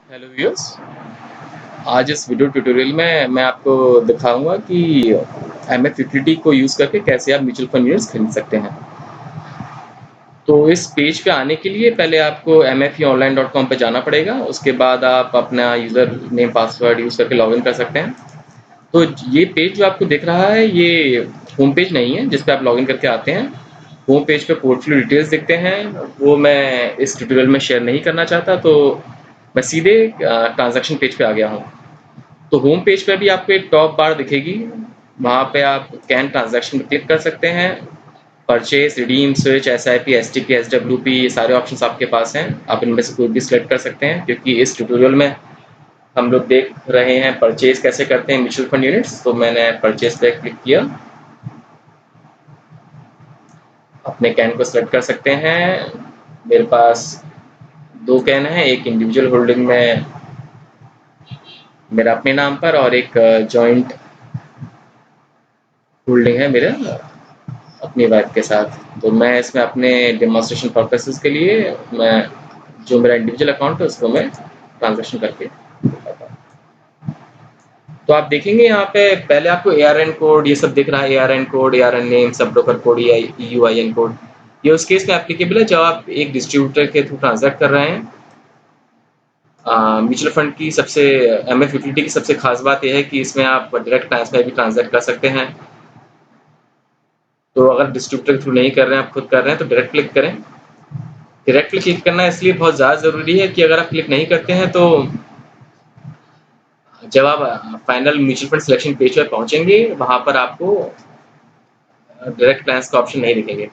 Hello viewers. आज इस video tutorial में मैं आपको दिखाऊंगा कि एमएफ यूटिलिटी को यूज़ करके कैसे आप म्यूचुअल फंड यूनिट्स खरीद सकते हैं। तो इस पेज पे आने के लिए पहले आपको mfeonline.com पे जाना पड़ेगा। उसके बाद आप अपना यूज़र नेम पासवर्ड यूज़ करके लॉगिन कर सकते हैं। तो ये पेज जो आपको दिख रहा है ये होम पेज नहीं है जिस पे आप लॉगिन करके आते हैं। होम पेज पे पोर्टफोलियो डिटेल्स दिखते हैं, वो मैं इस ट्यूटोरियल में शेयर नहीं करना चाहता, तो मैं सीधे ट्रांजैक्शन पेज पे आ गया हूँ। तो होम पेज पे भी आपको एक टॉप बार दिखेगी, वहाँ पे आप कैन ट्रांजैक्शन पे क्लिक कर सकते हैं। Purchase, redeem, switch, S I P, S T P, S W P, ये सारे ऑप्शंस आपके पास हैं। आप इनमें से कोई भी सिलेक्ट कर सकते हैं, क्योंकि इस ट्यूटोरियल में हम लोग देख रहे हैं परचेज कैसे करते हैं म्यूचुअल फंड यूनिट्स। तो मैंने परचेज पे क्लिक किया। अपने कैन को सिलेक्ट कर सकते हैं। मेरे पास दो कैन है, एक इंडिविजुअल होल्डिंग में मेरा अपने नाम पर, और एक जॉइंट होल्डिंग है मेरे अपनी वाइफ के साथ। तो मैं इसमें अपने डेमोन्स्ट्रेशन पर्पसेस के लिए मैं जो मेरा इंडिविजुअल अकाउंट है उसको मैं ट्रांजेक्शन करके दिखाता हूँ। तो आप देखेंगे यहाँ पे पहले आपको ARN कोड ये सब दिख रहा है। ARN code, ARN name, sub broker code, EUIN code, ये उस केस में एप्लीकेबल है जब आप एक डिस्ट्रीब्यूटर के थ्रू ट्रांजैक्ट कर रहे हैं। म्यूचुअल फंड की सबसे MF यूटिलिटी की सबसे खास बात यह है कि इसमें आप डायरेक्ट ट्रांसफर भी ट्रांजैक्ट कर सकते हैं। तो अगर डिस्ट्रीब्यूटर के थ्रू नहीं कर रहे हैं, आप खुद कर रहे हैं, तो डायरेक्ट क्लिक करें। डायरेक्टली क्लिक करना इसलिए बहुत ज़्यादा ज़रूरी है कि अगर आप क्लिक नहीं करते हैं तो जब आप final mutual fund selection page पर पहुंचेंगे वहां पर आपको डायरेक्ट ट्रांस का ऑप्शन नहीं दिखेंगे।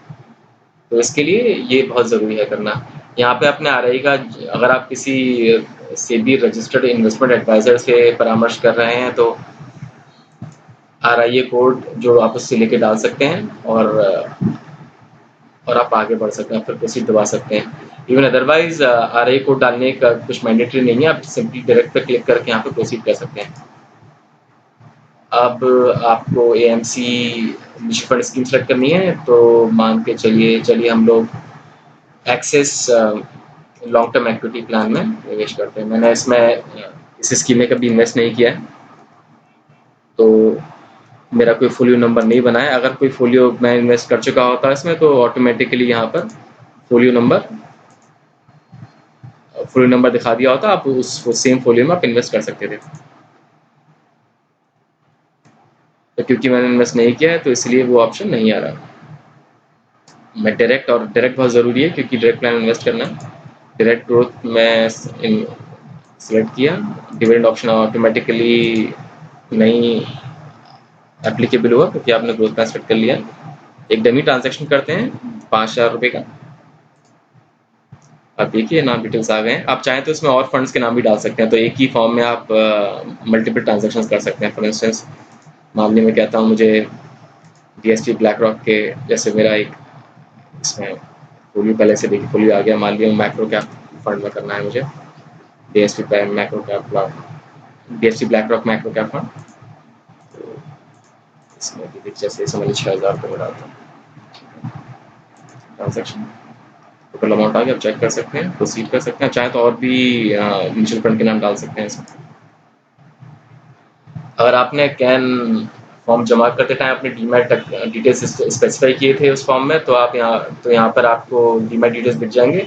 तो इसके लिए ये बहुत ज़रूरी है करना। यहाँ पे अपने RI का, अगर आप किसी सेबी रजिस्टर्ड इन्वेस्टमेंट एडवाइजर से परामर्श कर रहे हैं तो RIA कोड जो आप उससे लेके डाल सकते हैं, और आप आगे बढ़ सकते हैं, फिर प्रोसीड दबा सकते हैं। इवन अदरवाइज RI कोड डालने का कुछ मैंडेटरी नहीं है, आप सिंपली डायरेक्ट पे क्लिक करके यहाँ पे प्रोसीड कर सकते हैं। अब आपको AMC mutual fund scheme select करनी है, तो मान के चलिए हम लोग Axis long term equity plan में निवेश करते हैं। मैंने इसमें इस स्कीम में कभी इन्वेस्ट नहीं किया है, तो मेरा कोई फोलियो नंबर नहीं बना है। अगर कोई फोलियो मैं इन्वेस्ट कर चुका होता है इसमें, तो ऑटोमेटिकली यहाँ पर फोलियो नंबर दिखा दिया होता, आप उस सेम फोलियो में आप इन्वेस्ट कर सकते थे। तो क्योंकि मैंने इन्वेस्ट नहीं किया है तो इसलिए वो ऑप्शन नहीं आ रहा। मैं डायरेक्ट बहुत ज़रूरी है, क्योंकि डायरेक्ट प्लान इन्वेस्ट करना है। डायरेक्ट ग्रोथ में सिलेक्ट किया। डिविडेंड ऑप्शन ऑटोमेटिकली नहीं एप्लीकेबल हुआ क्योंकि आपने ग्रोथ प्लान सेलेक्ट कर लिया। एक डमी ट्रांजैक्शन करते हैं 5,000 रुपये का। आप देखिए नाम डिटेल्स आ गए हैं। आप चाहें तो इसमें और फंड्स के नाम भी डाल सकते हैं, तो एक ही फॉर्म में आप मल्टीपल ट्रांजैक्शंस कर सकते हैं। फॉर इंस्टेंस मामले में कहता हूँ मुझे DST ब्लैक रॉक के, जैसे मेरा एक इसमें पोलियो पहले से देखिए पोलियो आ गया, मान लिया मैक्रो कैप फंड में करना है मुझे। DST macro cap DST black rock macro cap fund. तो इसमें भी जैसे समझ 6,000 रुपये में डालता हूँ ट्रांजेक्शन। टोटल अमाउंट आ गया, आप चेक कर सकते हैं, प्रोसीड कर सकते हैं। चाहे तो और भी म्यूचुअल फंड के नाम डाल सकते हैं इसमें। अगर आपने कैन फॉर्म जमा करते टाइम अपने डीमैट डिटेल्स स्पेसिफाई किए थे उस फॉर्म में, तो आप यहाँ पर आपको डीमैट डिटेल्स दिख जाएंगे।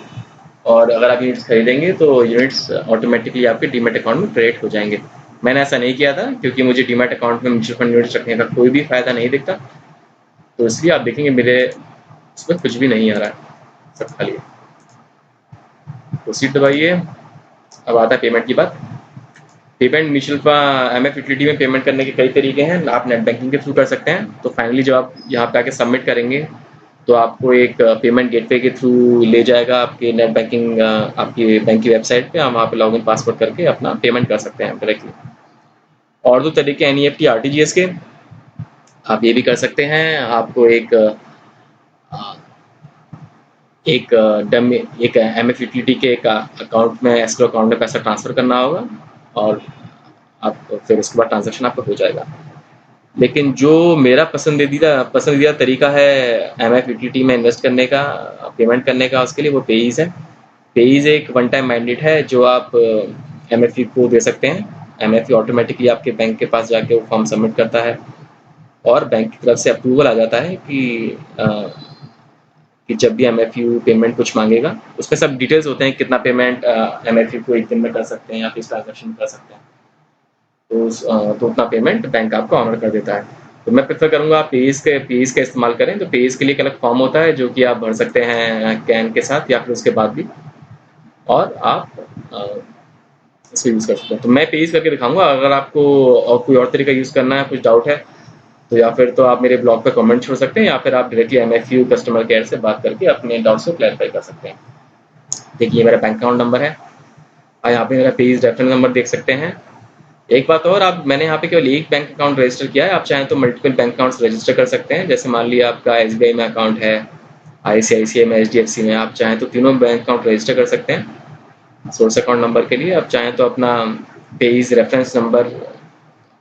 और अगर आप यूनिट्स खरीदेंगे तो यूनिट्स ऑटोमेटिकली आपके डीमैट अकाउंट में क्रेडिट हो जाएंगे। मैंने ऐसा नहीं किया था क्योंकि मुझे डीमैट अकाउंट में म्यूचुअल फंड यूनिट्स रखने का कोई भी फायदा नहीं दिखता। तो इसलिए आप देखेंगे मेरे उसमें कुछ भी नहीं आ रहा है, सब खाली है। प्रोसीड दबाइए। अब आता है पेमेंट की बात। पेमेंट म्यूचुअल MF यूटिलिटी में पेमेंट करने के कई तरीके हैं। आप नेट बैंकिंग के थ्रू कर सकते हैं। तो फाइनली जब आप यहाँ पे आके सबमिट करेंगे तो आपको एक पेमेंट गेटवे के थ्रू ले जाएगा आपके नेट बैंकिंग, आपकी बैंक की वेबसाइट पे। आप वहाँ पे लॉगिन पासवर्ड करके अपना पेमेंट कर सकते हैं डायरेक्टली। और दो तरीके NEFT RTGS के, आप ये भी कर सकते हैं। आपको एक डम एक MF यूटिलिटी के एक अकाउंट में, एस्क्रो अकाउंट में पैसा ट्रांसफ़र करना होगा, और आप फिर उसके बाद ट्रांजैक्शन आपका हो जाएगा। लेकिन जो मेरा पसंदीदा तरीका है MF यूटिलिटी में इन्वेस्ट करने का, पेमेंट करने का, उसके लिए वो पेईज है। पेईज एक वन टाइम मैंडेट है जो आप MFE को दे सकते हैं। MFE ऑटोमेटिकली आपके बैंक के पास जाके वो फॉर्म सबमिट करता है और बैंक की तरफ से अप्रूवल आ जाता है कि जब भी MFU पेमेंट कुछ मांगेगा, उसमें सब डिटेल्स होते हैं कितना पेमेंट MFU को एक दिन में कर सकते हैं या किस ट्रांजेक्शन में कर सकते हैं। तो उतना पेमेंट बैंक आपको ऑनर कर देता है। तो मैं प्रेफर करूँगा आप पेज का इस्तेमाल करें। तो पेज के लिए एक अलग फॉर्म होता है जो कि आप भर सकते हैं कैन के साथ या फिर उसके बाद भी, और आप इसको यूज़ कर सकते हैं। तो मैं पेज करके दिखाऊंगा। अगर आपको और कोई और तरीका यूज़ करना है, कुछ डाउट है, तो या फिर तो आप मेरे ब्लॉग पे कमेंट छोड़ सकते हैं या फिर आप डायरेक्टली MFU कस्टमर केयर से बात करके अपने डाउट्स को क्लैरिफाई कर सकते हैं। देखिए मेरा बैंक अकाउंट नंबर है और यहाँ पे मेरा पेज रेफरेंस नंबर देख सकते हैं। एक बात और, आप मैंने यहाँ पे केवल एक बैंक अकाउंट रजिस्टर किया है। आप चाहें तो मल्टीपल बैंक अकाउंट्स रजिस्टर कर सकते हैं। जैसे मान लिया आपका SBI में अकाउंट है, ICICI में, HDFC में, आप चाहें तो तीनों बैंक अकाउंट रजिस्टर कर सकते हैं सोर्स अकाउंट नंबर के लिए। आप चाहें तो अपना page reference number,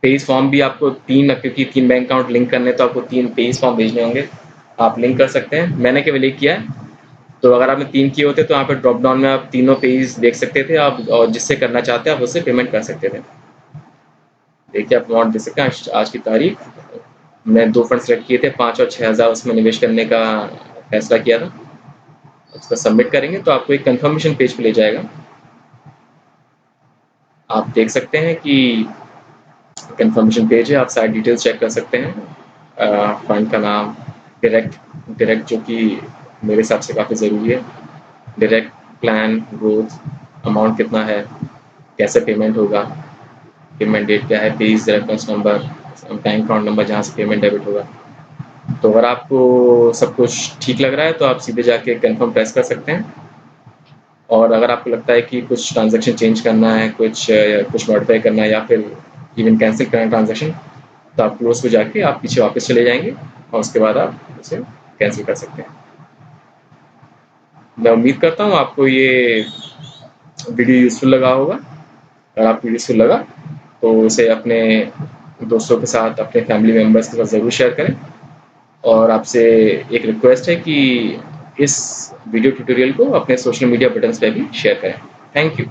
page form भी आपको क्योंकि 3 बैंक अकाउंट लिंक करने तो आपको 3 पेज फॉर्म भेजने होंगे, आप लिंक कर सकते हैं। मैंने केवल एक किया है। तो अगर आपने 3 किए होते तो यहाँ पे ड्रॉप डाउन में आप तीनों पेज देख सकते थे आप, और जिससे करना चाहते हैं आप उससे पेमेंट कर सकते थे। देखिए आप अमाउंट दे सकते हैं। आज की तारीख मैं 2 फंड सेलेक्ट किए थे, 5 और 6,000 उसमें निवेश करने का फैसला किया था। उसको सबमिट करेंगे तो आपको एक कंफर्मेशन पेज पे ले जाएगा। आप देख सकते हैं कि कंफर्मेशन पेज है, आप सारी डिटेल्स चेक कर सकते हैं। फंड का नाम, डायरेक्ट जो कि मेरे हिसाब से काफ़ी ज़रूरी है, डायरेक्ट, प्लान, ग्रोथ, अमाउंट कितना है, कैसे पेमेंट होगा, पेमेंट डेट क्या है, page reference number, bank account number जहाँ से पेमेंट डेबिट होगा। तो अगर आपको सब कुछ ठीक लग रहा है तो आप सीधे जाके कंफर्म प्रेस कर सकते हैं। और अगर आपको लगता है कि कुछ ट्रांजैक्शन चेंज करना है, कुछ मॉडिफाई करना है या फिर इवन कैंसिल करना है ट्रांजैक्शन, तो आप क्लोज पे जाके आप पीछे वापस चले जाएंगे और उसके बाद आप उसे कैंसिल कर सकते हैं। मैं उम्मीद करता हूँ आपको ये वीडियो यूज़फुल लगा होगा। अगर आपको यूज़फुल लगा तो इसे अपने दोस्तों के साथ, अपने फैमिली मेम्बर्स के साथ ज़रूर शेयर करें। और आपसे एक रिक्वेस्ट है कि इस वीडियो ट्यूटोरियल को अपने सोशल मीडिया बटन्स पे भी शेयर करें। Thank you.